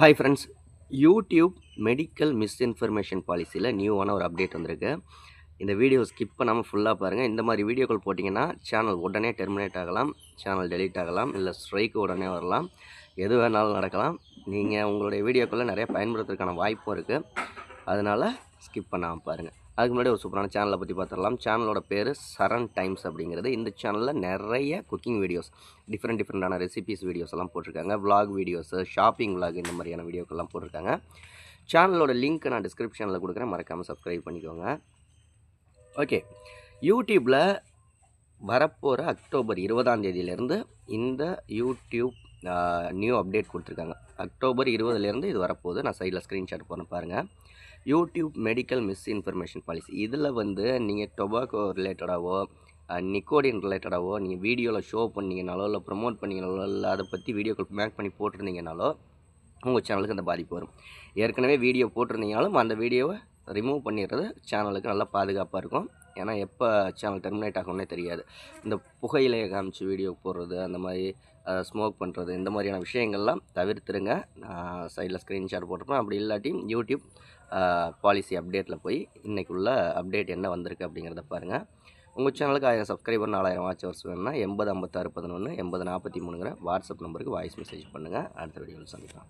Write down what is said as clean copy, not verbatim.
Hi friends, YouTube medical misinformation பாலிசியில் நியூவான ஒரு அப்டேட் வந்திருக்கு. இந்த வீடியோ ஸ்கிப் பண்ணாமல் ஃபுல்லாக பாருங்கள். இந்த மாதிரி வீடியோக்கள் போட்டிங்கன்னா சேனல் உடனே டெர்மினேட் ஆகலாம், சேனல் டெலீட் ஆகலாம், இல்லை ஸ்ட்ரைக்கு உடனே வரலாம், எது வேணாலும் நடக்கலாம். நீங்கள் உங்களுடைய வீடியோக்களில் நிறைய பயன்படுத்துறதுக்கான வாய்ப்பும் இருக்குது. அதனால் ஸ்கிப் பண்ணாமல் பாருங்கள். அதுக்கு முன்னாடி ஒரு சூப்பரான சேனலை பற்றி பார்த்துடலாம். சேனலோட பேர் சரண் டைம்ஸ் அப்படிங்கிறது. இந்த சேனலில் நிறைய குக்கிங் வீடியோஸ், டிஃப்ரெண்டான ரெசிபீஸ் வீடியோஸ் எல்லாம் போட்டிருக்காங்க. விலாக் வீடியோஸு, ஷாப்பிங் விலாக், இந்த மாதிரியான வீடியோக்கெல்லாம் போட்டிருக்காங்க. சேனலோட லிங்க் நான் டிஸ்கிரிப்ஷனில் கொடுக்குறேன், மறக்காமல் சப்ஸ்கிரைப் பண்ணிக்கோங்க. ஓகே, யூடியூப்பில் வரப்போகிற அக்டோபர் 20ஆம் தேதியிலேருந்து இந்த யூடியூப் நியூ அப்டேட் கொடுத்துருக்காங்க. அக்டோபர் 20லேருந்து இது வரப்போகுது. நான் சைடில் ஸ்க்ரீன்ஷாட் போன பாருங்கள். YouTube medical misinformation policy. இதில் நீங்கள் டொபாக்கோ ரிலேட்டடாகவோ, நிக்கோடின் ரிலேட்டடாகவோ நீங்கள் வீடியோவில் ஷோ பண்ணிங்கனாலோ, இல்லை ப்ரொமோட் பண்ணிங்கனாலோ, இல்லை அதை பற்றி வீடியோக்கள் மேக் பண்ணி போட்டிருந்தீங்கனாலோ உங்கள் சேனலுக்கு அந்த பாதிப்பு வரும். ஏற்கனவே வீடியோ போட்டிருந்தீங்கனாலும் அந்த வீடியோவை ரிமூவ் பண்ணிடுறது சேனலுக்கு நல்லா பாதுகாப்பாக இருக்கும். ஏன்னா எப்போ சேனல் டெர்மினேட் ஆகும்னே தெரியாது. இந்த புகையிலையை காமிச்சு வீடியோ போடுறது, அந்த மாதிரி ஸ்மோக் பண்ணுறது, இந்த மாதிரியான விஷயங்கள்லாம் தவிர்த்துருங்க. நான் சைடில் ஸ்க்ரீன்ஷாட் போட்டிருப்பேன். அப்படி இல்லாட்டி யூடியூப் பாலிசி அப்டேட்டில் போய் இன்றைக்குள்ள அப்டேட் என்ன வந்திருக்கு அப்படிங்கிறத பாருங்கள். உங்கள் சேனலுக்கு 1000 சப்ஸ்கிரைபர் 4000 வாட்சவர்ஸ் வேணும்னா 80 56 11 80 43ங்கிற வாட்ஸ்அப் நம்பருக்கு வாய்ஸ் மெசேஜ் பண்ணுங்கள். அடுத்த வீடியோவில் சந்திக்கலாம்.